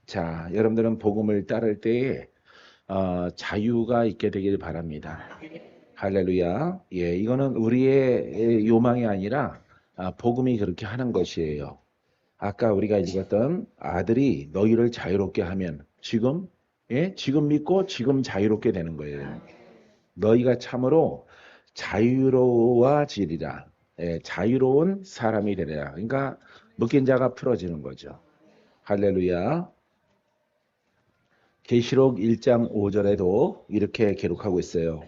자, 여러분들은 복음을 따를 때에 자유가 있게 되길 바랍니다. 할렐루야. 예, 이거는 우리의 요망이 아니라 복음이 그렇게 하는 것이에요. 아까 우리가 읽었던 아들이 너희를 자유롭게 하면 지금 지금 믿고 지금 자유롭게 되는 거예요. 너희가 참으로 자유로워지리라. 예, 자유로운 사람이 되리라. 그러니까 묶인 자가 풀어지는 거죠. 할렐루야. 계시록 1장 5절에도 이렇게 기록하고 있어요.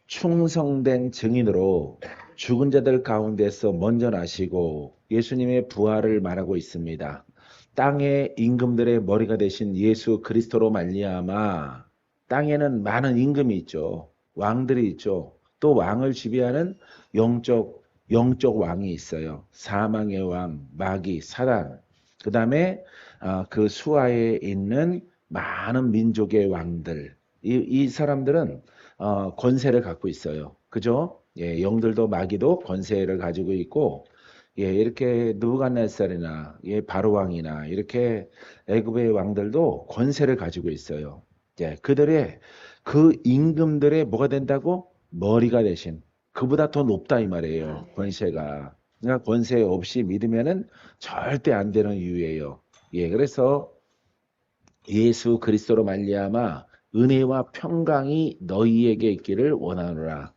충성된 증인으로 죽은 자들 가운데서 먼저 나시고 예수님의 부활을 말하고 있습니다. 땅의 임금들의 머리가 되신 예수 그리스도로 말미암아 땅에는 많은 임금이 있죠. 왕들이 있죠. 또 왕을 지배하는 영적 왕이 있어요. 사망의 왕, 마귀, 사단. 그다음에 그 수하에 있는 많은 민족의 왕들. 이 사람들은 권세를 갖고 있어요. 그죠? 예, 영들도 마귀도 권세를 가지고 있고, 예, 이렇게 느부갓네살이나 예, 바로왕이나 이렇게 애굽의 왕들도 권세를 가지고 있어요. 예, 그들의 그 임금들의 뭐가 된다고? 머리가 대신 그보다 더 높다 이 말이에요. 권세가. 그러니까 권세 없이 믿으면은 절대 안 되는 이유예요. 예, 그래서 예수 그리스도로 말미암아 은혜와 평강이 너희에게 있기를 원하노라.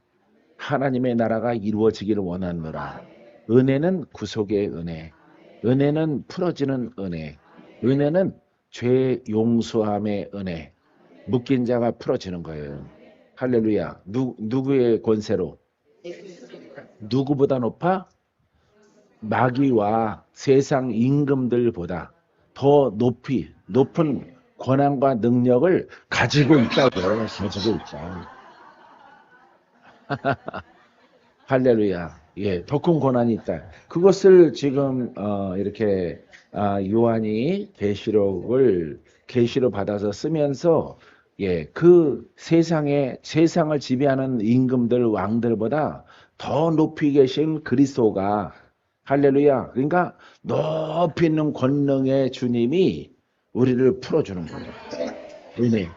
하나님의 나라가 이루어지기를 원하노라. 은혜는 구속의 은혜. 은혜는 풀어지는 은혜. 은혜는 죄 용서함의 은혜. 묶인 자가 풀어지는 거예요. 할렐루야. 누구의 권세로? 누구보다 높아? 마귀와 세상 임금들보다 더 높은 권한과 능력을 가지고 있다고. 가지고 있다. 할렐루야. 예, 더 큰 권한이 있다. 그것을 지금 이렇게 요한이 계시로 받아서 쓰면서 예, 그 세상을 지배하는 임금들 왕들보다 더 높이 계신 그리스도가 할렐루야. 그러니까 높이 있는 권능의 주님이 우리를 풀어주는 거예요. 은혜.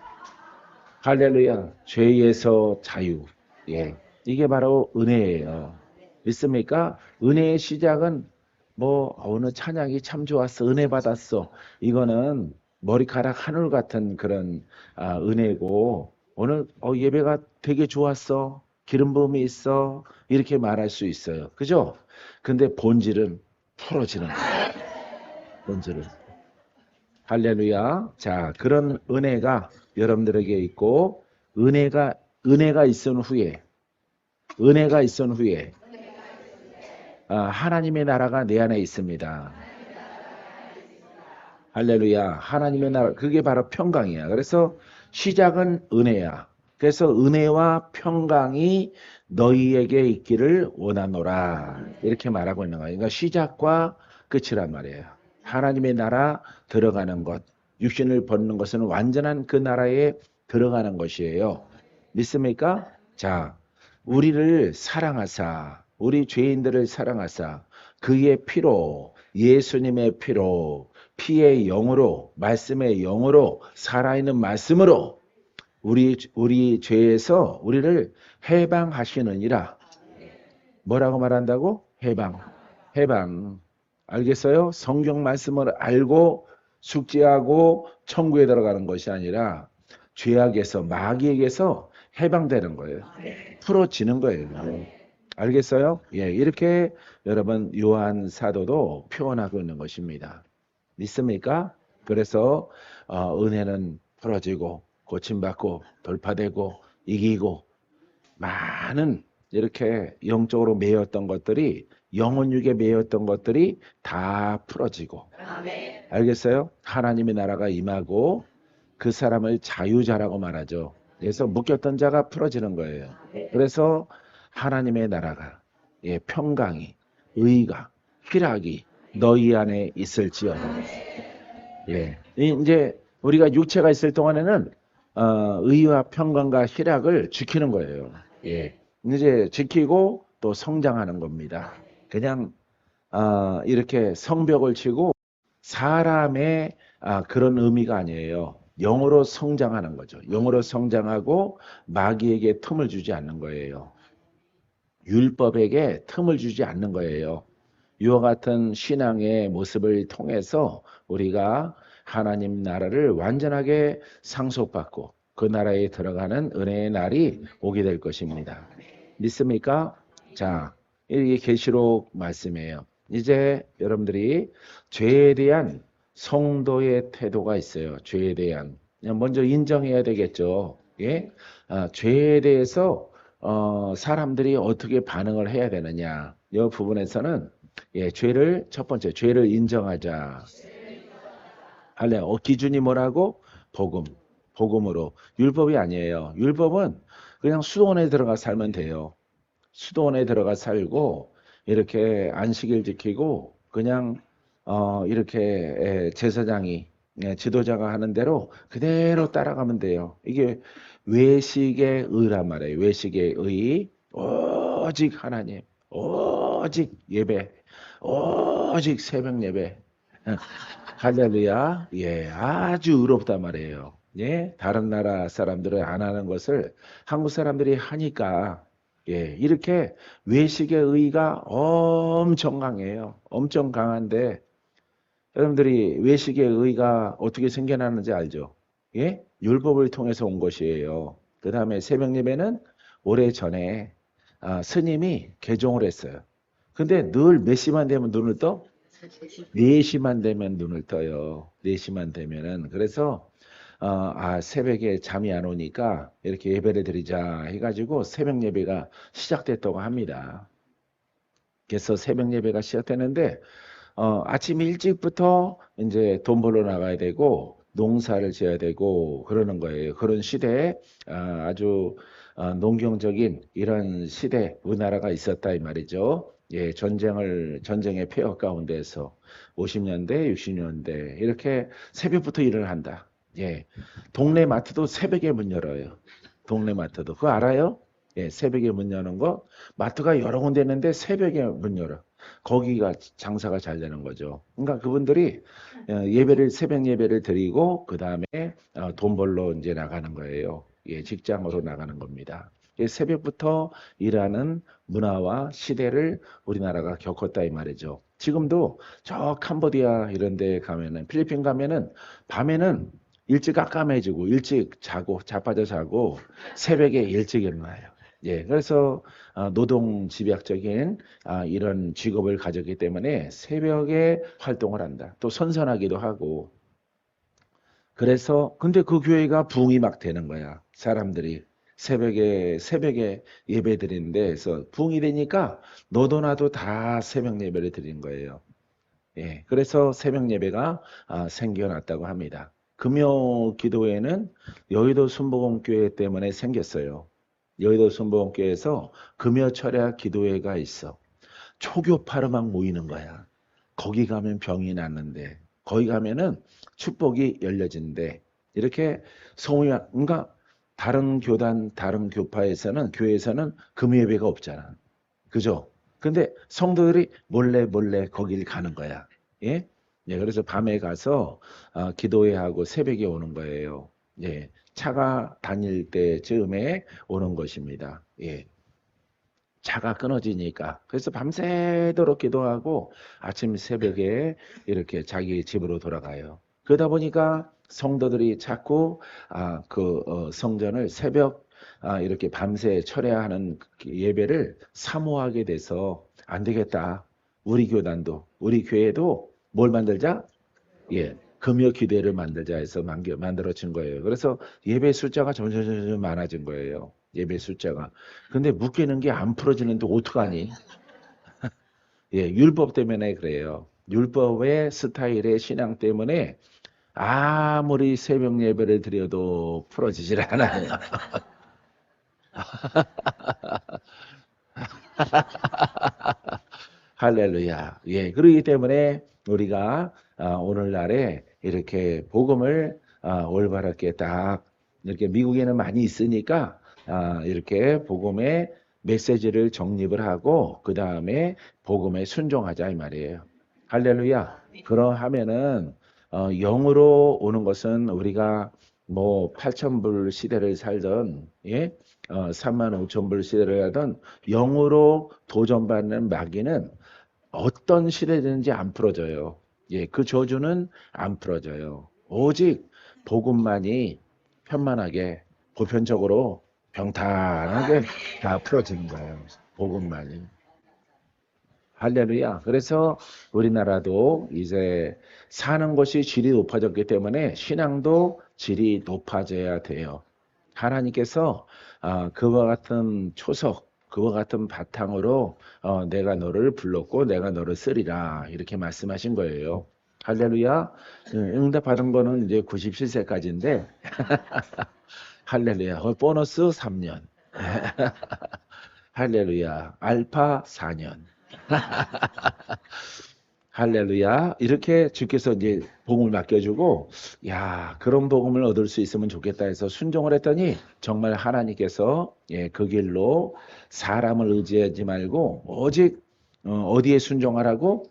할렐루야. 죄에서 자유. 예. 이게 바로 은혜예요. 믿습니까? 은혜의 시작은 뭐 오늘 찬양이 참 좋았어. 은혜 받았어. 이거는 머리카락 하늘 같은 그런 은혜고 오늘 예배가 되게 좋았어. 기름 부음이 있어. 이렇게 말할 수 있어요. 그죠? 근데 본질은 풀어지는 거예요. 본질은. 할렐루야. 자, 그런 은혜가 여러분들에게 있고 은혜가 있은 후에 은혜가 있은 후에 하나님의 나라가 내 안에 있습니다. 할렐루야. 하나님의 나라 그게 바로 평강이야. 그래서 시작은 은혜야. 그래서 은혜와 평강이 너희에게 있기를 원하노라. 이렇게 말하고 있는 거야. 그러니까 시작과 끝이란 말이에요. 하나님의 나라 들어가는 것, 육신을 벗는 것은 완전한 그 나라에 들어가는 것이에요. 믿습니까? 자, 우리를 사랑하사, 우리 죄인들을 사랑하사, 그의 피로, 예수님의 피로, 피의 영으로, 말씀의 영으로, 살아있는 말씀으로 우리 죄에서 우리를 해방하시느니라. 뭐라고 말한다고? 해방. 알겠어요? 성경 말씀을 알고 숙지하고 천국에 들어가는 것이 아니라 죄악에서 마귀에게서 해방되는 거예요. 풀어지는 거예요. 알겠어요? 예, 이렇게 여러분 요한 사도도 표현하고 있는 것입니다. 믿습니까? 그래서 은혜는 풀어지고 고침받고 돌파되고 이기고 많은 이렇게 영적으로 매였던 것들이 영혼육에 매였던 것들이 다 풀어지고 알겠어요? 하나님의 나라가 임하고 그 사람을 자유자라고 말하죠. 그래서 묶였던 자가 풀어지는 거예요. 그래서 하나님의 나라가 평강이 의가 희락이 너희 안에 있을지어다. 예. 이제 우리가 육체가 있을 동안에는 의와 평강과 희락을 지키는 거예요. 예. 이제 지키고 또 성장하는 겁니다. 그냥 이렇게 성벽을 치고 사람의 그런 의미가 아니에요. 영으로 성장하는 거죠. 영으로 성장하고 마귀에게 틈을 주지 않는 거예요. 율법에게 틈을 주지 않는 거예요. 이와 같은 신앙의 모습을 통해서 우리가 하나님 나라를 완전하게 상속받고 그 나라에 들어가는 은혜의 날이 오게 될 것입니다. 믿습니까? 자, 이게 계시록 말씀이에요. 이제 여러분들이 죄에 대한 성도의 태도가 있어요. 죄에 대한. 먼저 인정해야 되겠죠. 예? 죄에 대해서 사람들이 어떻게 반응을 해야 되느냐. 이 부분에서는 죄를 첫 번째 죄를 인정하자. 할래. 기준이 뭐라고? 복음. 복음으로. 율법이 아니에요. 율법은 그냥 수도원에 들어가 살면 돼요. 수도원에 들어가 살고 이렇게 안식일 지키고 그냥 이렇게 제사장이 지도자가 하는 대로 그대로 따라가면 돼요. 이게 외식의 의란 말이에요. 외식의 의. 오직 하나님, 오직 예배, 오직 새벽 예배. 할렐루야. 예, 아주 의롭단 말이에요. 예, 다른 나라 사람들은 안 하는 것을 한국 사람들이 하니까, 예, 이렇게 외식의 의가 엄청 강해요. 엄청 강한데, 여러분들이 외식의 의가 어떻게 생겨나는지 알죠? 예? 율법을 통해서 온 것이에요. 그 다음에 새벽 예배는 오래전에 스님이 개종을 했어요. 근데 늘 몇 시만 되면 눈을 떠? 4시만 되면 눈을 떠요. 4시만 되면은. 그래서 새벽에 잠이 안 오니까 이렇게 예배를 드리자 해가지고 새벽 예배가 시작됐다고 합니다. 그래서 새벽 예배가 시작되는데 아침 일찍부터 이제 돈 벌러 나가야 되고 농사를 지어야 되고 그러는 거예요. 그런 시대에 아주 농경적인 이런 시대 우리나라가 있었다 이 말이죠. 예, 전쟁의 폐허 가운데서 50년대, 60년대 이렇게 새벽부터 일을 한다. 예, 동네 마트도 새벽에 문 열어요. 동네 마트도 그거 알아요? 예, 새벽에 문 여는 거 마트가 여러 군데 있는데 새벽에 문 열어. 거기가 장사가 잘 되는 거죠. 그러니까 그분들이 예배를 새벽 예배를 드리고 그 다음에 돈 벌러 이제 나가는 거예요. 예, 직장으로 나가는 겁니다. 예, 새벽부터 일하는 문화와 시대를 우리나라가 겪었다 이 말이죠. 지금도 저 캄보디아 이런 데 가면은 필리핀 가면은 밤에는 일찍 깜깜해지고 일찍 자고 자빠져 자고 새벽에 일찍 일어나요. 예, 그래서 노동 집약적인 이런 직업을 가졌기 때문에 새벽에 활동을 한다. 또 선선하기도 하고. 그래서 근데 그 교회가 부흥이 막 되는 거야. 사람들이 새벽에 예배 드리는데 그래서 부흥이 되니까 너도 나도 다 새벽 예배를 드리는 거예요. 예, 그래서 새벽 예배가 생겨났다고 합니다. 금요 기도회는 여의도 순복음교회 때문에 생겼어요. 여의도 순복음교회에서 금요 철야 기도회가 있어. 초교파로 막 모이는 거야. 거기 가면 병이 낫는데, 거기 가면은 축복이 열려진대. 이렇게 소위, 그러니까 다른 교단, 다른 교파에서는, 교회에서는 금요예배가 없잖아. 그죠? 근데 성도들이 몰래 몰래 거길 가는 거야. 예? 예, 그래서 밤에 가서 기도회 하고 새벽에 오는 거예요. 예. 차가 다닐 때쯤에 오는 것입니다. 예. 차가 끊어지니까. 그래서 밤새도록 기도하고 아침 새벽에 이렇게 자기 집으로 돌아가요. 그러다 보니까 성도들이 자꾸 성전을 새벽 이렇게 밤새 철야하는 그 예배를 사모하게 돼서 안 되겠다. 우리 교단도 우리 교회도 뭘 만들자? 예. 금요 기대를 만들자 해서 만들어진 거예요. 그래서 예배 숫자가 점점 많아진 거예요. 예배 숫자가. 근데 묶이는 게 안 풀어지는데 어떡하니? 예, 율법 때문에 그래요. 율법의 스타일의 신앙 때문에 아무리 새벽 예배를 드려도 풀어지질 않아요. 할렐루야. 예, 그러기 때문에 우리가 오늘날에 이렇게 복음을 올바르게 딱 이렇게 미국에는 많이 있으니까 이렇게 복음의 메시지를 정립을 하고 그 다음에 복음에 순종하자 이 말이에요. 할렐루야. 그러하면은 영으로 오는 것은 우리가 뭐 8,000불 시대를 살던, 예? 35,000불 시대를 하던 영으로 도전받는 마귀는 어떤 시대든지 안 풀어져요. 예, 그 저주는 안 풀어져요. 오직 복음만이 편만하게, 보편적으로 평탄하게 다 풀어지는 거예요. 복음만이. 할렐루야. 그래서 우리나라도 이제 사는 것이 질이 높아졌기 때문에 신앙도 질이 높아져야 돼요. 하나님께서 그와 같은 초석, 그와 같은 바탕으로 내가 너를 불렀고 내가 너를 쓰리라 이렇게 말씀하신 거예요. 할렐루야. 응답받은 거는 이제 97세까지인데 할렐루야. 보너스 3년. 할렐루야. 알파 4년. 할렐루야. 이렇게 주께서 이제 복음을 맡겨주고, 야, 그런 복음을 얻을 수 있으면 좋겠다 해서 순종을 했더니 정말 하나님께서 예, 그 길로 사람을 의지하지 말고 오직 어디에 순종하라고?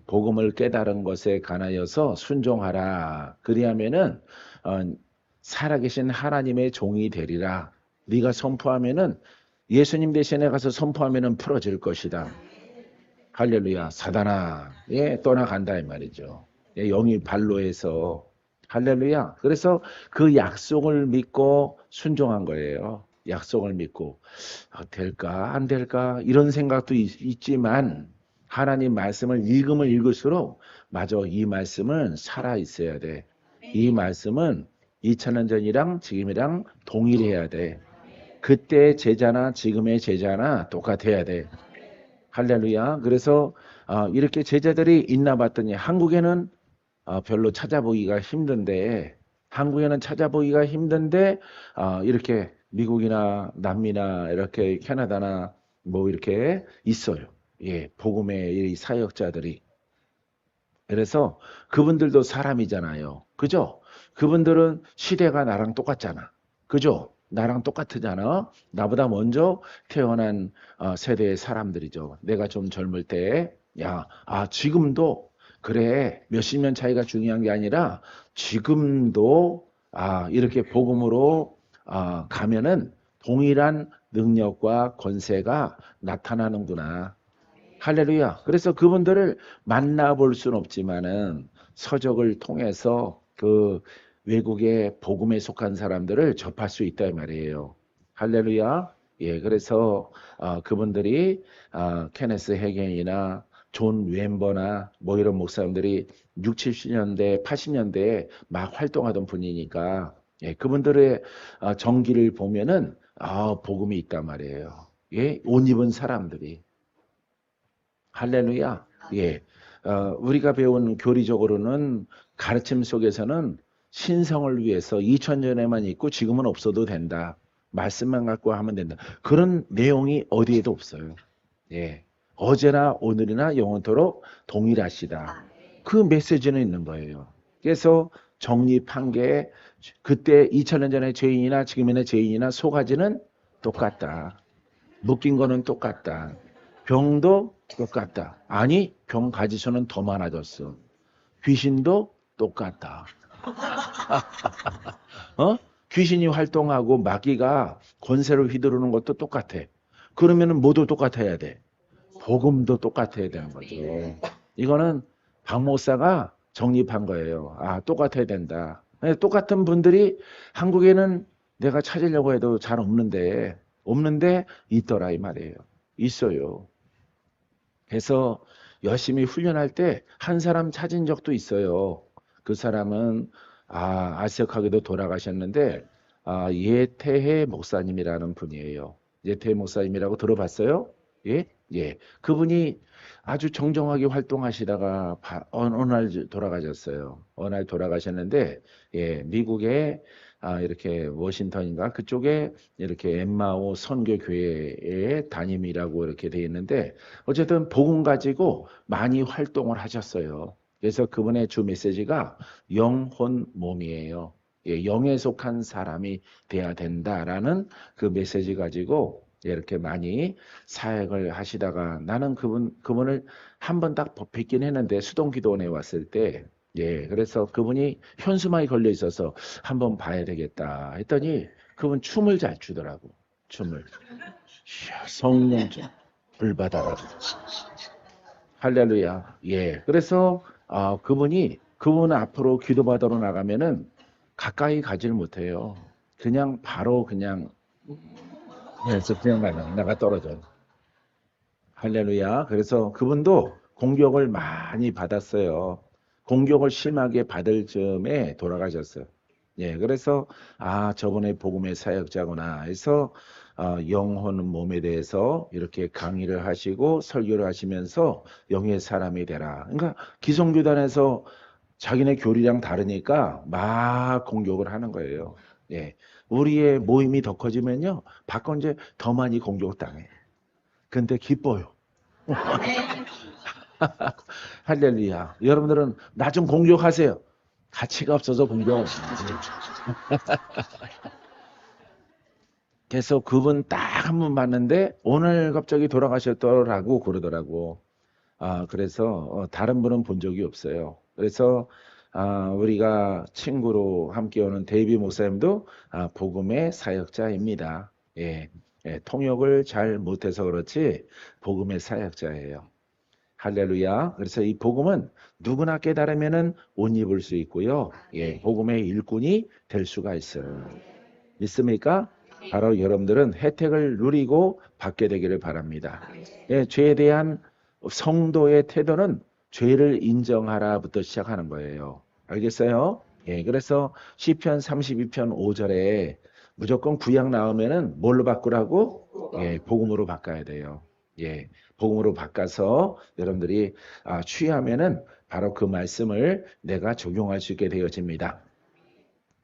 복음을 깨달은 것에 관하여서 순종하라. 그리하면은 살아계신 하나님의 종이 되리라. 네가 선포하면은 예수님 대신에 가서 선포하면은 풀어질 것이다. 할렐루야. 사단아, 예, 떠나간다 이 말이죠. 예, 영이 발로해서 할렐루야. 그래서 그 약속을 믿고 순종한 거예요. 약속을 믿고 될까 안 될까 이런 생각도 있지만 하나님 말씀을 읽으면 읽을수록 맞아, 이 말씀은 살아 있어야 돼. 이 말씀은 2000년 전이랑 지금이랑 동일해야 돼. 그때 제자나 지금의 제자나 똑같아야 돼. 할렐루야. 그래서 이렇게 제자들이 있나 봤더니 한국에는 별로 찾아보기가 힘든데 한국에는 찾아보기가 힘든데 이렇게 미국이나 남미나 이렇게 캐나다나 뭐 이렇게 있어요. 예, 복음의 이 사역자들이. 그래서 그분들도 사람이잖아요. 그죠? 그분들은 시대가 나랑 똑같잖아. 그죠? 나랑 똑같으잖아. 나보다 먼저 태어난 세대의 사람들이죠. 내가 좀 젊을 때, 야, 지금도 그래. 몇십 년 차이가 중요한 게 아니라 지금도 이렇게 복음으로 가면은 동일한 능력과 권세가 나타나는구나. 할렐루야. 그래서 그분들을 만나볼 수는 없지만은 서적을 통해서 그 외국의 복음에 속한 사람들을 접할 수 있다 이 말이에요. 할렐루야. 예, 그래서 그분들이 케네스 해겐이나 존 웬버나 뭐 이런 목사님들이 6, 70년대, 80년대에 막 활동하던 분이니까 예, 그분들의 정기를 보면은 복음이 있단 말이에요. 예, 옷 입은 사람들이. 할렐루야. 예. 우리가 배운 교리적으로는 가르침 속에서는 신성을 위해서 2000년에만 있고 지금은 없어도 된다. 말씀만 갖고 하면 된다. 그런 내용이 어디에도 없어요. 예. 어제나 오늘이나 영원토록 동일하시다. 그 메시지는 있는 거예요. 그래서 정립한 게 그때 2000년 전의 죄인이나 지금의 죄인이나 소가지는 똑같다. 묶인 거는 똑같다. 병도 똑같다. 아니, 병 가지수는 더 많아졌어. 귀신도 똑같다. 귀신이 활동하고 마귀가 권세를 휘두르는 것도 똑같아. 그러면은 모두 똑같아야 돼. 복음도 똑같아야 되는 거죠. 이거는 박 목사가 정립한 거예요. 똑같아야 된다. 똑같은 분들이 한국에는 내가 찾으려고 해도 잘 없는데 있더라 이 말이에요. 있어요. 그래서 열심히 훈련할 때 한 사람 찾은 적도 있어요. 그 사람은 아시역하게도 돌아가셨는데 예태해 목사님이라는 분이에요. 예태해 목사님이라고 들어봤어요? 예? 예. 그분이 아주 정정하게 활동하시다가 어느 날 돌아가셨어요. 어느 날 돌아가셨는데 예, 미국에 이렇게 워싱턴인가 그쪽에 이렇게 엠마오 선교교회의 담임이라고 이렇게 돼 있는데 어쨌든 복음 가지고 많이 활동을 하셨어요. 그래서 그분의 주 메시지가 영혼 몸이에요. 예, 영에 속한 사람이 돼야 된다라는 그 메시지 가지고 이렇게 많이 사역을 하시다가 나는 그분을 한 번 딱 뵙긴 했는데 수동기도원에 왔을 때 예, 그래서 그분이 현수막이 걸려 있어서 한번 봐야 되겠다 했더니 그분 춤을 잘 추더라고. 춤을. 이야, 성령 불 받아라. 할렐루야. 예. 그래서 그분 앞으로 기도받으러 나가면은 가까이 가지를 못해요. 그냥 바로 그냥 그래서 그냥 나가 떨어져요. 할렐루야. 그래서 그분도 공격을 많이 받았어요. 공격을 심하게 받을 즈음에 돌아가셨어요. 예, 그래서 저분의 복음의 사역자구나 해서 영혼 몸에 대해서 이렇게 강의를 하시고 설교를 하시면서 영의 사람이 되라. 그러니까 기성교단에서 자기네 교리랑 다르니까 막 공격을 하는 거예요. 예, 우리의 모임이 더 커지면요, 밖은 이제 더 많이 공격당해. 근데 기뻐요. 할렐루야. 여러분들은 나 좀 공격하세요. 가치가 없어서 공격. 그래서 그분 딱 한 번 봤는데 오늘 갑자기 돌아가셨더라고 그러더라고. 그래서 다른 분은 본 적이 없어요. 그래서 우리가 친구로 함께 오는 데이비 목사님도 복음의 사역자입니다. 예, 예, 통역을 잘 못해서 그렇지 복음의 사역자예요. 할렐루야. 그래서 이 복음은 누구나 깨달으면은 옷 입을 수 있고요. 예, 복음의 일꾼이 될 수가 있어요. 믿습니까? 바로 여러분들은 혜택을 누리고 받게 되기를 바랍니다. 예, 죄에 대한 성도의 태도는 죄를 인정하라부터 시작하는 거예요. 알겠어요? 예, 그래서 시편 32편 5절에 무조건 구약 나오면은 뭘로 바꾸라고? 예, 복음으로 바꿔야 돼요. 예, 복음으로 바꿔서 여러분들이 취하면은 바로 그 말씀을 내가 적용할 수 있게 되어집니다.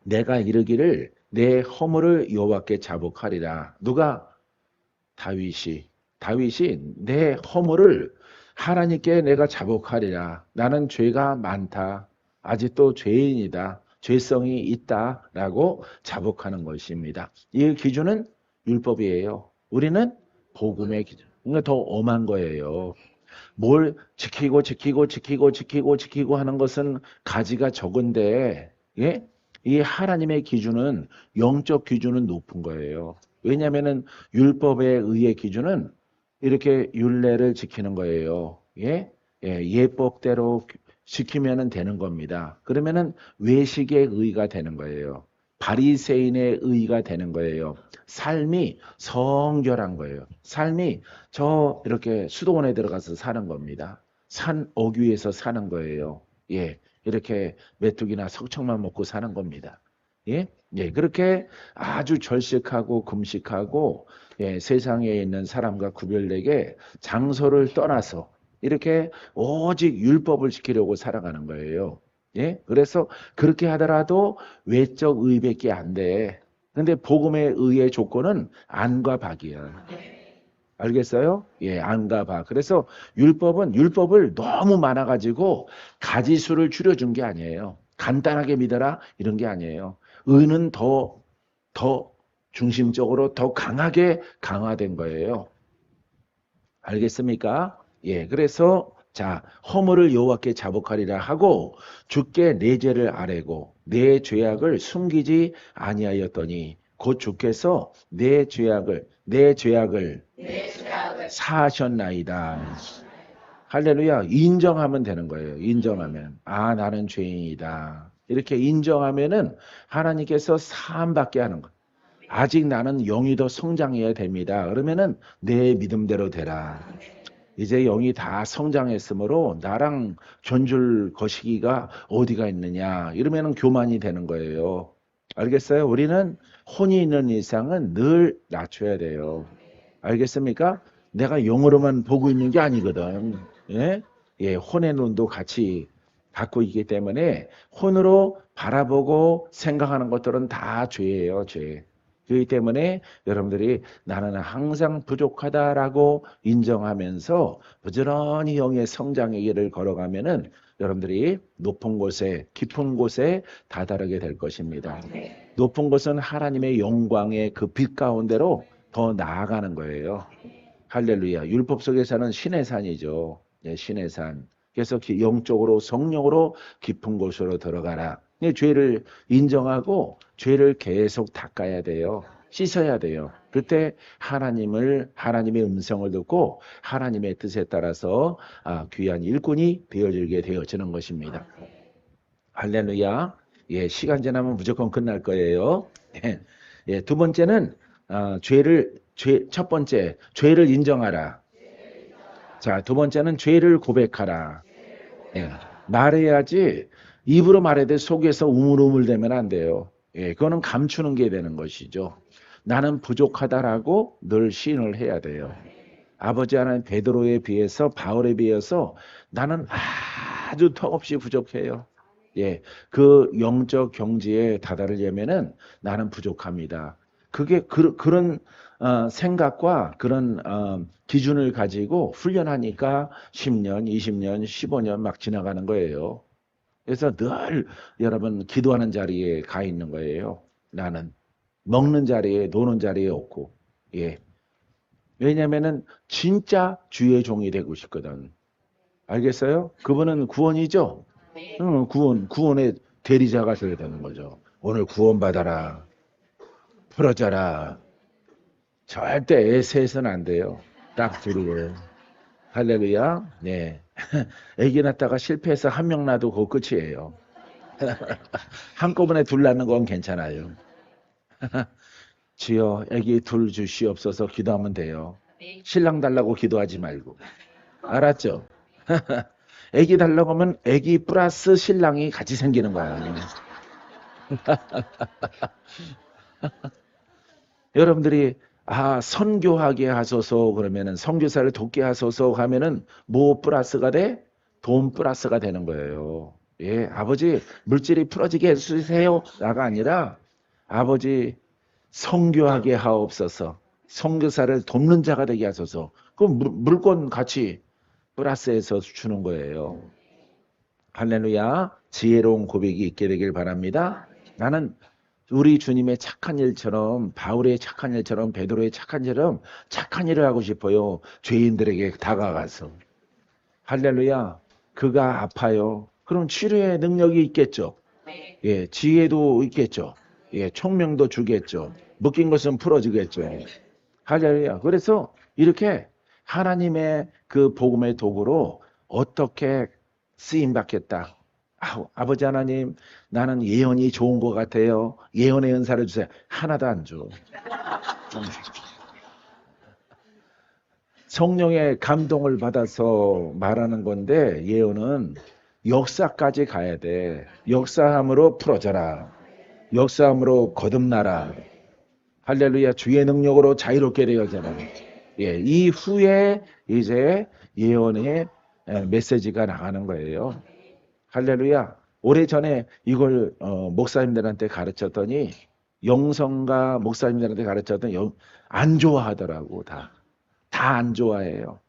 내가 이르기를 내 허물을 여호와께 자복하리라. 누가? 다윗이 내 허물을 하나님께 내가 자복하리라. 나는 죄가 많다. 아직도 죄인이다. 죄성이 있다라고 자복하는 것입니다. 이 기준은 율법이에요. 우리는 복음의 기준. 그러니까 더 엄한 거예요. 뭘 지키고 하는 것은 가지가 적은데, 예? 이 하나님의 기준은, 영적 기준은 높은 거예요. 왜냐하면은 율법에 의의 기준은 이렇게 율례를 지키는 거예요. 예? 예, 예법대로 지키면은 되는 겁니다. 그러면은 외식의 의가 되는 거예요. 바리새인의 의가 되는 거예요. 삶이 성결한 거예요. 삶이 이렇게 수도원에 들어가서 사는 겁니다. 산 어귀에서 사는 거예요. 예, 이렇게 메뚜기나 석청만 먹고 사는 겁니다. 예, 예, 그렇게 아주 절식하고 금식하고 세상에 있는 사람과 구별되게 장소를 떠나서 이렇게 오직 율법을 지키려고 살아가는 거예요. 예, 그래서 그렇게 하더라도 외적 의밖에 안 돼. 근데 복음의 의의 조건은 안과 박이야. 알겠어요? 예, 안과 박. 그래서 율법을 너무 많아가지고 가지수를 줄여준 게 아니에요. 간단하게 믿어라 이런 게 아니에요. 의는 더 중심적으로 더 강하게 강화된 거예요. 알겠습니까? 예, 그래서 허물을 여호와께 자복하리라 하고 주께 내 죄를 아뢰고 내 죄악을 숨기지 아니하였더니 곧 주께서 내 죄악을 사하셨나이다. 할렐루야. 인정하면 되는 거예요. 인정하면. 나는 죄인이다. 이렇게 인정하면은 하나님께서 사함받게 하는 거예요. 아직 나는 영이 더 성장해야 됩니다. 그러면은 내 믿음대로 되라. 이제 영이 다 성장했으므로 나랑 존줄 거시기가 어디가 있느냐. 이러면은 교만이 되는 거예요. 알겠어요? 우리는 혼이 있는 이상은 늘 낮춰야 돼요. 알겠습니까? 내가 영으로만 보고 있는 게 아니거든. 예? 예, 혼의 눈도 같이 갖고 있기 때문에 혼으로 바라보고 생각하는 것들은 다 죄예요, 죄. 그렇기 때문에 여러분들이 나는 항상 부족하다라고 인정하면서 부지런히 영의 성장의 길을 걸어가면은 여러분들이 높은 곳에, 깊은 곳에 다다르게 될 것입니다. 높은 곳은 하나님의 영광의 그 빛 가운데로 더 나아가는 거예요. 할렐루야. 율법 속에 사는 신의 산이죠. 예, 신의 산. 그래서 영적으로 성령으로 깊은 곳으로 들어가라. 죄를 인정하고 죄를 계속 닦아야 돼요. 씻어야 돼요. 그때 하나님의 음성을 듣고 하나님의 뜻에 따라서 귀한 일꾼이 되어지게 되어지는 것입니다. 할렐루야. 예, 시간 지나면 무조건 끝날 거예요. 예, 두 번째는 첫 번째 죄를 인정하라. 자, 두 번째는 죄를 고백하라. 예, 말해야지 입으로 말해야 돼. 속에서 우물우물대면 안 돼요. 예, 그거는 감추는 게 되는 것이죠. 나는 부족하다라고 늘 시인을 해야 돼요. 아버지 하나님 베드로에 비해서 바울에 비해서 나는 아주 턱없이 부족해요. 예, 그 영적 경지에 다다르려면은 나는 부족합니다. 그게 그런 생각과 그런 기준을 가지고 훈련하니까 10년, 20년, 15년 막 지나가는 거예요. 그래서 늘 여러분 기도하는 자리에 가 있는 거예요. 나는 먹는 자리에 노는 자리에 없고, 예. 왜냐면은 진짜 주의 종이 되고 싶거든. 알겠어요? 그분은 구원이죠. 응, 구원의 대리자가 되어야 되는 거죠. 오늘 구원받아라. 풀어져라. 절대 애세해서는 안 돼요. 딱 둘이에요. 할렐루야. 네. 애기 낳다가 실패해서 한 명 낳아도 그거 끝이에요. 한꺼번에 둘 낳는 건 괜찮아요. 주여 애기 둘 주시옵소서 기도하면 돼요. 신랑 달라고 기도하지 말고. 알았죠? 애기 달라고 하면 애기 플러스 신랑이 같이 생기는 거야. 여러분들이 선교하게 하소서 그러면은 선교사를 돕게 하소서 하면은 뭐 플러스가 돼? 돈 플러스가 되는 거예요. 예, 아버지 물질이 풀어지게 해주세요. 나가 아니라 아버지 선교하게 하옵소서. 선교사를 돕는 자가 되게 하소서. 그럼 물건 같이 플러스해서 주는 거예요. 할렐루야. 지혜로운 고백이 있게 되길 바랍니다. 나는 우리 주님의 착한 일처럼 바울의 착한 일처럼 베드로의 착한 일처럼 착한 일을 하고 싶어요. 죄인들에게 다가가서. 할렐루야. 그가 아파요. 그럼 치료의 능력이 있겠죠. 예, 지혜도 있겠죠. 예, 총명도 주겠죠. 묶인 것은 풀어주겠죠. 할렐루야. 그래서 이렇게 하나님의 그 복음의 도구로 어떻게 쓰임 받겠다. 아버지 하나님, 나는 예언이 좋은 것 같아요. 예언의 은사를 주세요. 하나도 안 줘. 성령의 감동을 받아서 말하는 건데 예언은 역사까지 가야 돼. 역사함으로 풀어져라. 역사함으로 거듭나라. 할렐루야. 주의 능력으로 자유롭게 되어져라. 예, 이후에 이제 예언의 메시지가 나가는 거예요. 할렐루야. 오래전에 이걸 목사님들한테 가르쳤더니 영성가 목사님들한테 가르쳤더니 안 좋아하더라고. 다 안 좋아해요.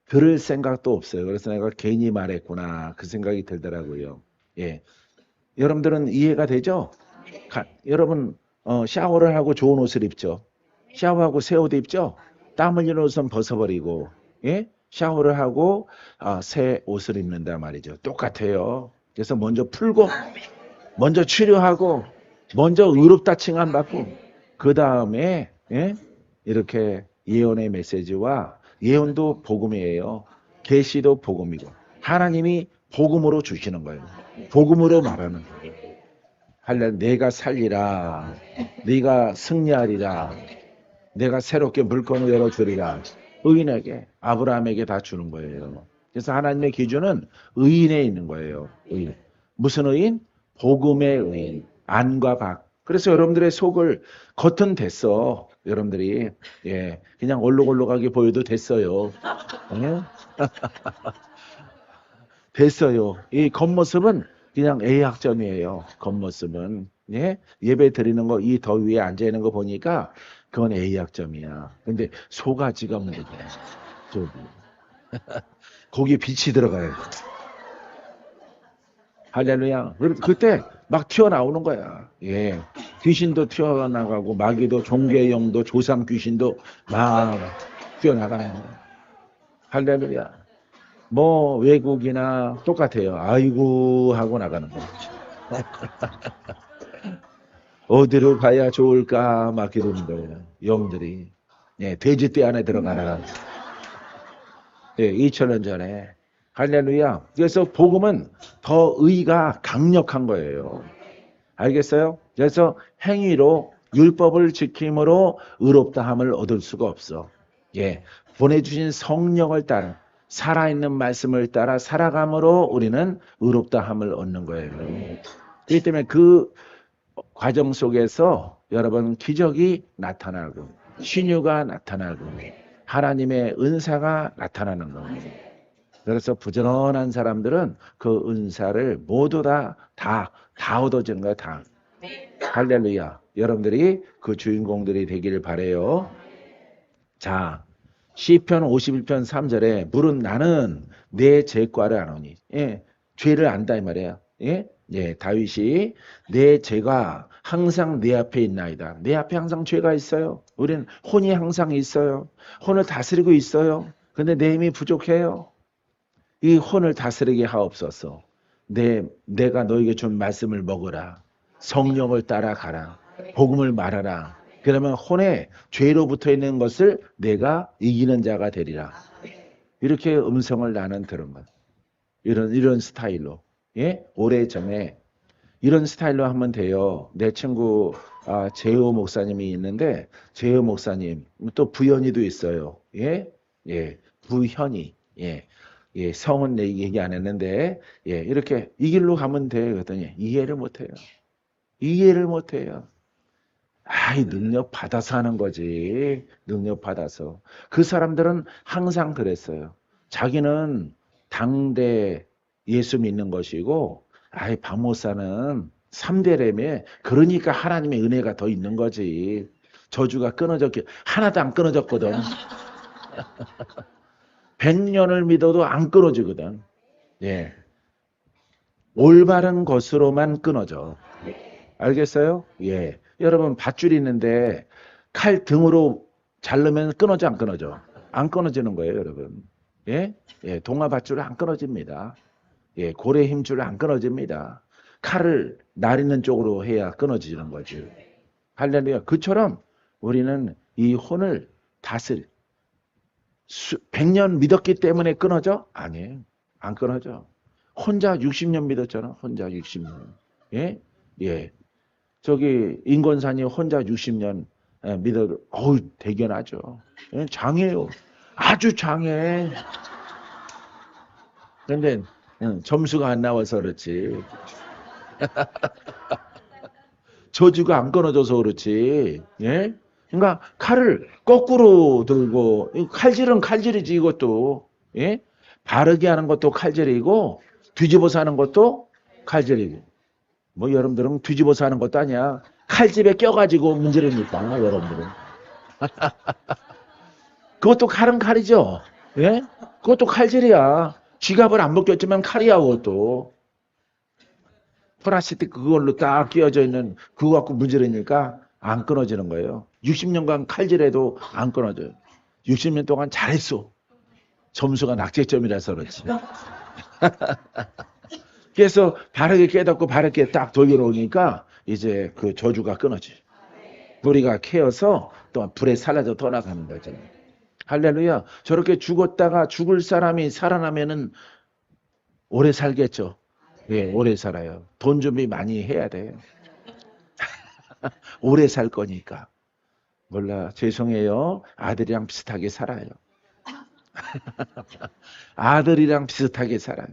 들을 생각도 없어요. 그래서 내가 괜히 말했구나 그 생각이 들더라고요. 예, 여러분들은 이해가 되죠? 여러분 샤워를 하고 좋은 옷을 입죠. 샤워하고 새 옷 입죠. 땀 흘리는 옷은 벗어버리고, 예? 샤워를 하고 새 옷을 입는단 말이죠. 똑같아요. 그래서 먼저 풀고, 먼저 치료하고, 먼저 의롭다 칭함 받고, 그 다음에 이렇게 예언의 메시지와 예언도 복음이에요. 계시도 복음이고 하나님이 복음으로 주시는 거예요. 복음으로 말하는 거예요. 할렐루야. 내가 살리라. 네가 승리하리라. 내가 새롭게 물건을 열어주리라. 의인에게 아브라함에게 다 주는 거예요. 그래서 하나님의 기준은 의인에 있는 거예요. 의인. 무슨 의인? 복음의 의인. 안과 박. 그래서 여러분들의 속을 겉은 됐어. 여러분들이 그냥 올록올록하게 보여도 됐어요. 됐어요. 이 겉모습은 그냥 A학점이에요. 겉모습은. 예배 드리는 거 이 더위에 앉아 있는 거 보니까 그건 A학점이야. 근데 소가지가 문제야. 거기에 빛이 들어가요. 할렐루야. 그때 막 튀어나오는 거야. 예. 귀신도 튀어나가고 마귀도 종괴영도 조상 귀신도 막 튀어나가는 거야. 할렐루야. 뭐 외국이나 똑같아요. 아이고 하고 나가는 거죠. 어디로 가야 좋을까 막 이러는 거예요. 영들이. 예, 돼지떼 안에 들어가라. 예, 2000년 전에. 할렐루야. 그래서 복음은 더 의가 강력한 거예요. 알겠어요? 그래서 행위로 율법을 지킴으로 의롭다함을 얻을 수가 없어. 예, 보내주신 성령을 따라 살아있는 말씀을 따라 살아감으로 우리는 의롭다함을 얻는 거예요. 그렇기 때문에 그 과정 속에서 여러분 기적이 나타나고 신유가 나타나고 하나님의 은사가 나타나는 겁니다. 그래서 부지런한 사람들은 그 은사를 모두 다 얻어지는 거야, 다. 할렐루야. 여러분들이 그 주인공들이 되기를 바래요. 자, 시편 51편 3절에 물은 나는 내 죄과를 아노니. 예, 죄를 안다 이 말이에요. 예? 예, 다윗이 내 죄가 항상 내 앞에 있나이다. 내 앞에 항상 죄가 있어요. 우리는 혼이 항상 있어요. 혼을 다스리고 있어요. 근데 내 힘이 부족해요. 이 혼을 다스리게 하옵소서. 내가 너에게 준 말씀을 먹으라. 성령을 따라가라. 복음을 말하라. 그러면 혼에 죄로 붙어 있는 것을 내가 이기는 자가 되리라. 이렇게 음성을 나는 들은 것. 이런 스타일로. 예? 오래전에 이런 스타일로 하면 돼요. 내 친구 재호 목사님이 있는데 재호 목사님 또 부현이도 있어요. 예? 예. 부현이. 예. 예, 성은 내 얘기 안 했는데, 예, 이렇게 이 길로 가면 돼. 그랬더니 이해를 못 해요. 이해를 못 해요. 아이, 능력 받아서 하는 거지. 능력 받아서. 그 사람들은 항상 그랬어요. 자기는 당대 예수 믿는 것이고, 아이, 박목사는 3대라며. 그러니까 하나님의 은혜가 더 있는 거지. 저주가 끊어졌기, 하나도 안 끊어졌거든. 100년을 믿어도 안 끊어지거든. 예. 올바른 것으로만 끊어져. 알겠어요? 예. 여러분, 밧줄 있는데 칼 등으로 자르면 끊어져, 안 끊어져? 안 끊어지는 거예요, 여러분. 예? 예. 동화 밧줄은 안 끊어집니다. 예. 고래 힘줄 안 끊어집니다. 칼을 나리는 쪽으로 해야 끊어지는 거죠. 할렐루야. 그처럼 우리는 이 혼을 다스리 100년 믿었기 때문에 끊어져? 아니에요. 안 끊어져. 혼자 60년 믿었잖아. 혼자 60년. 예? 예. 저기 인권산이 혼자 60년 믿어도 어우 대견하죠. 예? 장해요. 아주 장해. 그런데 점수가 안 나와서 그렇지. 저주가 안 끊어져서 그렇지. 예? 그러니까 칼을 거꾸로 들고 칼질은 칼질이지 이것도. 예? 바르게 하는 것도 칼질이고 뒤집어서 하는 것도 칼질이고. 뭐 여러분들은 뒤집어서 하는 것도 아니야. 칼집에 껴가지고 문지르니까 여러분들은. 그것도 칼은 칼이죠. 예? 그것도 칼질이야. 지갑을 안 벗겼지만 칼이야 그것도. 플라스틱 그걸로 딱 끼워져 있는 그거 갖고 문지르니까 안 끊어지는 거예요. 60년간 칼질해도 안 끊어져요. 60년 동안 잘했어. 점수가 낙제점이라서 그렇지. 그래서 바르게 깨닫고 바르게 딱 돌려놓으니까 이제 그 저주가 끊어지. 우리가 캐어서 또 불에 살라져 떠나가는 거죠. 할렐루야. 저렇게 죽었다가 죽을 사람이 살아나면은 오래 살겠죠. 예, 오래 살아요. 돈 준비 많이 해야 돼요. 오래 살 거니까. 몰라. 죄송해요. 아들이랑 비슷하게 살아요. 아들이랑 비슷하게 살아요.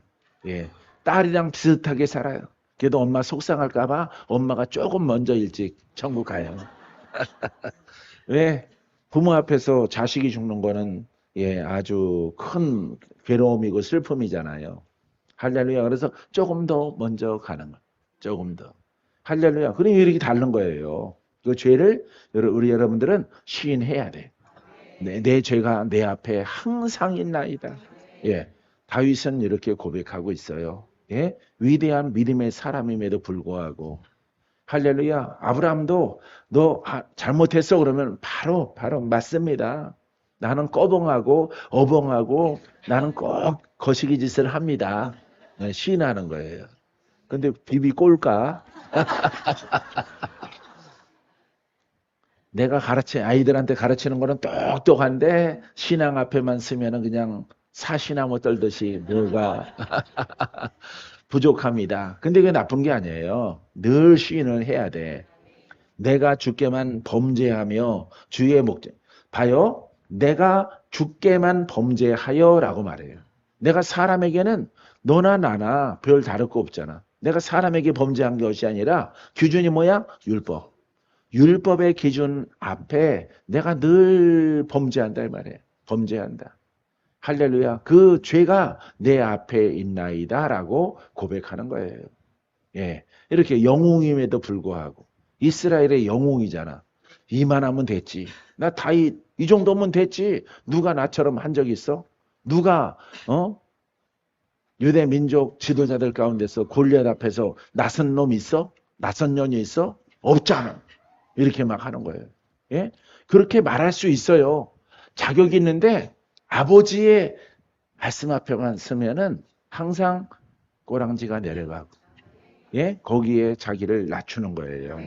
예. 딸이랑 비슷하게 살아요. 그래도 엄마 속상할까봐 엄마가 조금 먼저 일찍 천국 가요. 왜? 부모 앞에서 자식이 죽는 거는 예, 아주 큰 괴로움이고 슬픔이잖아요. 할렐루야. 그래서 조금 더 먼저 가는 거. 조금 더. 할렐루야. 그럼 이렇게 다른 거예요. 그 죄를 우리 여러분들은 시인해야 돼. 내 죄가 내 앞에 항상 있나이다. 예. 다윗은 이렇게 고백하고 있어요. 예? 위대한 믿음의 사람임에도 불구하고 할렐루야. 아브라함도 너 잘못했어 그러면 바로 맞습니다. 나는 꺼벙하고 어벙하고 나는 꼭 거시기 짓을 합니다. 네, 시인하는 거예요. 근데 비비 꼴까? 내가 아이들한테 가르치는 거는 똑똑한데 신앙 앞에만 쓰면은 그냥 사시나무 떨듯이 뭐가 부족합니다. 근데 그게 나쁜 게 아니에요. 늘 시인을 해야 돼. 내가 주께만 범죄하며 주의 목적. 봐요. 내가 주께만 범죄하여라고 말해요. 내가 사람에게는 너나 나나 별 다를 거 없잖아. 내가 사람에게 범죄한 것이 아니라 기준이 뭐야? 율법. 율법의 기준 앞에 내가 늘 범죄한다 이 말이에요. 범죄한다. 할렐루야. 그 죄가 내 앞에 있나이다라고 고백하는 거예요. 예. 이렇게 영웅임에도 불구하고 이스라엘의 영웅이잖아. 이만하면 됐지. 나 다윗 이 정도면 됐지. 누가 나처럼 한 적 있어? 누가 유대 민족 지도자들 가운데서 골리앗 앞에서 낯선 놈 있어? 낯선 년이 있어? 없잖아. 이렇게 막 하는 거예요. 예? 그렇게 말할 수 있어요. 자격이 있는데 아버지의 말씀 앞에만 서면은 항상 꼬랑지가 내려가고, 예? 거기에 자기를 낮추는 거예요.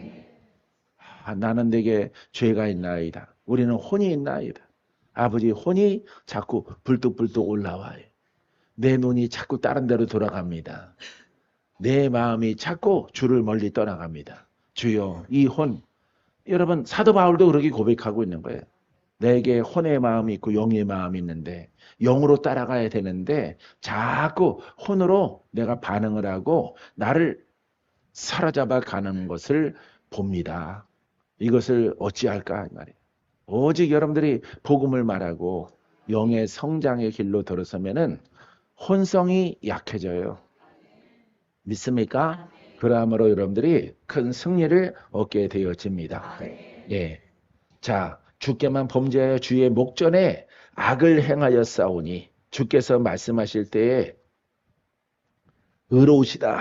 나는 내게 죄가 있나이다. 우리는 혼이 있나이다. 아버지 혼이 자꾸 불뚝불뚝 올라와요. 내 눈이 자꾸 다른 데로 돌아갑니다. 내 마음이 자꾸 주를 멀리 떠나갑니다. 주여, 이 혼. 여러분, 사도 바울도 그렇게 고백하고 있는 거예요. 내게 혼의 마음이 있고 영의 마음이 있는데 영으로 따라가야 되는데 자꾸 혼으로 내가 반응을 하고 나를 사로잡아 가는 것을 봅니다. 이것을 어찌할까 말이에요. 오직 여러분들이 복음을 말하고 영의 성장의 길로 들어서면은 혼성이 약해져요. 믿습니까? 그러므로 여러분들이 큰 승리를 얻게 되어집니다. 예. 자, 주께만 범죄하여 주의 목전에 악을 행하여 싸우니 주께서 말씀하실 때에 의로우시다.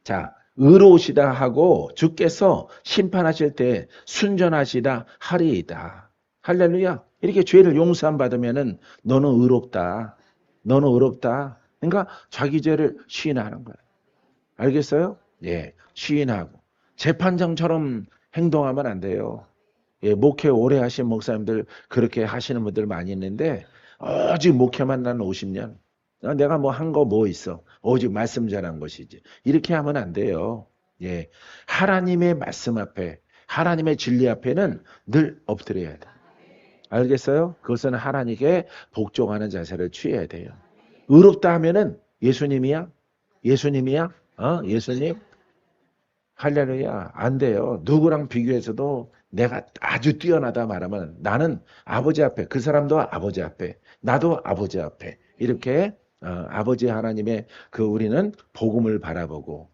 자, 의로우시다 하고 주께서 심판하실 때 순전하시다 하리이다. 할렐루야. 이렇게 죄를 용서함 받으면은 너는 의롭다. 너는 의롭다. 그러니까 자기 죄를 시인하는 거야. 알겠어요? 예, 시인하고 재판장처럼 행동하면 안 돼요. 예, 목회 오래 하신 목사님들 그렇게 하시는 분들 많이 있는데 오직 목회만 난 50년. 내가 뭐 한 거 뭐 있어? 오직 말씀 전한 것이지. 이렇게 하면 안 돼요. 예, 하나님의 말씀 앞에, 하나님의 진리 앞에는 늘 엎드려야 돼. 알겠어요? 그것은 하나님께 복종하는 자세를 취해야 돼요. 의롭다 하면은 예수님이야? 예수님이야? 예수님? 할렐루야. 안 돼요. 누구랑 비교해서도 내가 아주 뛰어나다 말하면 나는 아버지 앞에, 그 사람도 아버지 앞에, 나도 아버지 앞에 이렇게 아버지 하나님의 그 우리는 복음을 바라보고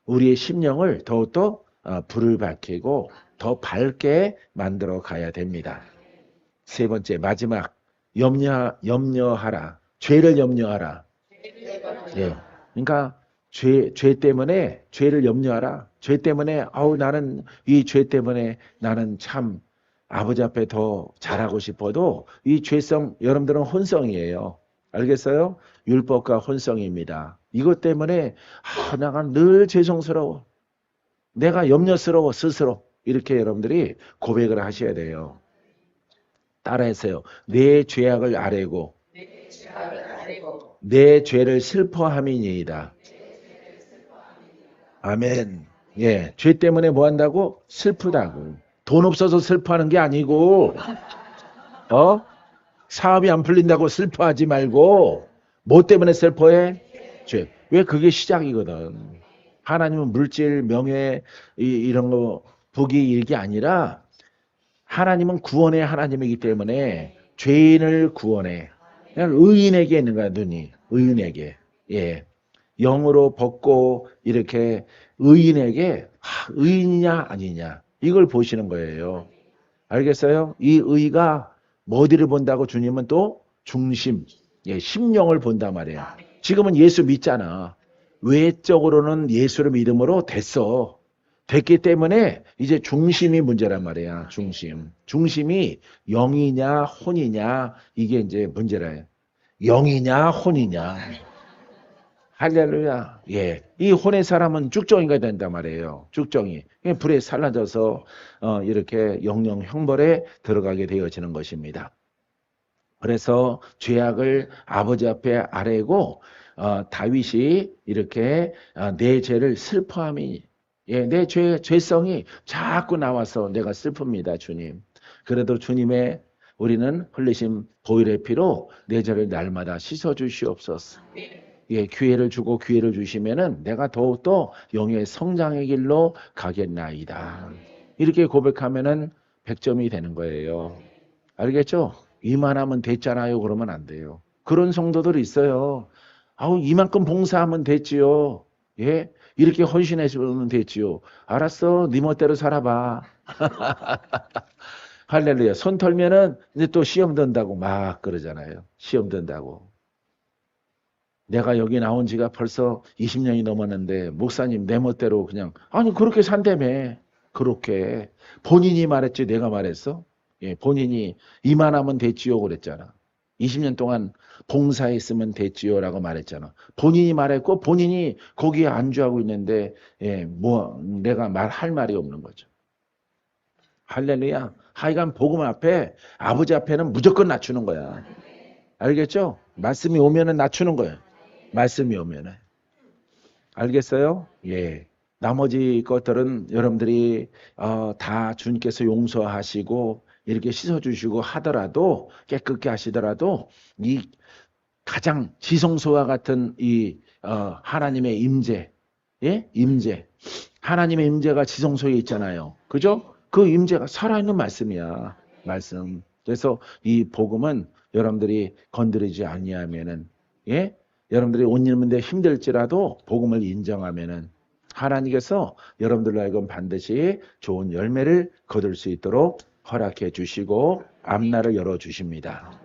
우리의 심령을 더욱더 불을 밝히고 더 밝게 만들어 가야 됩니다. 세 번째 마지막 염려하라. 죄를 염려하라. 예. 그러니까 죄 때문에 죄를 염려하라. 죄 때문에 나는 이 죄 때문에 나는 참 아버지 앞에 더 잘하고 싶어도 이 죄성 여러분들은 혼성이에요. 알겠어요? 율법과 혼성입니다. 이것 때문에 내가 늘 죄송스러워. 내가 염려스러워 스스로. 이렇게 여러분들이 고백을 하셔야 돼요. 따라하세요. 내 죄악을 아뢰고 내 죄를 슬퍼함이니이다. 아멘. 예, 죄 때문에 뭐 한다고? 슬프다고. 돈 없어서 슬퍼하는 게 아니고, 사업이 안 풀린다고 슬퍼하지 말고, 뭐 때문에 슬퍼해? 죄. 왜 그게 시작이거든. 하나님은 물질, 명예, 이런 거, 복이 이게 아니라, 하나님은 구원의 하나님이기 때문에 죄인을 구원해. 그냥 의인에게 있는 거야, 눈이. 의인에게. 예. 영으로 벗고 이렇게 의인에게 의인이냐 아니냐 이걸 보시는 거예요. 알겠어요? 이 의가 어디를 본다고 주님은 또 중심, 예, 심령을 본단 말이에요. 지금은 예수 믿잖아. 외적으로는 예수를 믿음으로 됐어. 됐기 때문에 이제 중심이 문제란 말이야. 중심이 영이냐 혼이냐 이게 이제 문제라요. 영이냐 혼이냐. 할렐루야. 예. 이 혼의 사람은 쭉정이가 된단 말이에요. 쭉정이. 불에 살라져서 이렇게 영영 형벌에 들어가게 되어지는 것입니다. 그래서 죄악을 아버지 앞에 아뢰고 다윗이 이렇게 내 죄를 슬퍼함이 예, 내 죄성이 자꾸 나와서 내가 슬픕니다, 주님. 그래도 주님의 우리는 흘리신 보혈의 피로 내 죄를 날마다 씻어 주시옵소서. 예, 기회를 주고 기회를 주시면은 내가 더욱더 영의 성장의 길로 가겠나이다. 이렇게 고백하면은 100점이 되는 거예요. 알겠죠? 이만하면 됐잖아요. 그러면 안 돼요. 그런 성도들이 있어요. 아우, 이만큼 봉사하면 됐지요. 예? 이렇게 헌신해주면 됐지요. 알았어. 네 멋대로 살아봐. 할렐루야. 손 털면은 이제 또 시험 든다고 막 그러잖아요. 시험 든다고. 내가 여기 나온 지가 벌써 20년이 넘었는데 목사님 내 멋대로 그냥 아니 그렇게 산다며. 그렇게 본인이 말했지 내가 말했어? 예, 본인이 이만하면 됐지요 그랬잖아. 20년 동안 봉사했으면 됐지요라고 말했잖아. 본인이 말했고 본인이 거기에 안주하고 있는데 예, 뭐 내가 말할 말이 없는 거죠. 할렐루야. 하여간 복음 앞에 아버지 앞에는 무조건 낮추는 거야. 알겠죠? 말씀이 오면은 낮추는 거예요. 말씀이 오면은. 알겠어요? 예. 나머지 것들은 여러분들이 다 주님께서 용서하시고 이렇게 씻어주시고 하더라도 깨끗게 하시더라도 이 가장 지성소와 같은 이 하나님의 임재, 예? 임재. 하나님의 임재가 지성소에 있잖아요. 그죠? 그 임재가 살아있는 말씀이야. 말씀. 그래서 이 복음은 여러분들이 건드리지 아니하면은 예? 여러분들이 옷 입는데 힘들지라도 복음을 인정하면은 하나님께서 여러분들로 하여금 반드시 좋은 열매를 거둘 수 있도록 허락해 주시고 앞날을 열어 주십니다.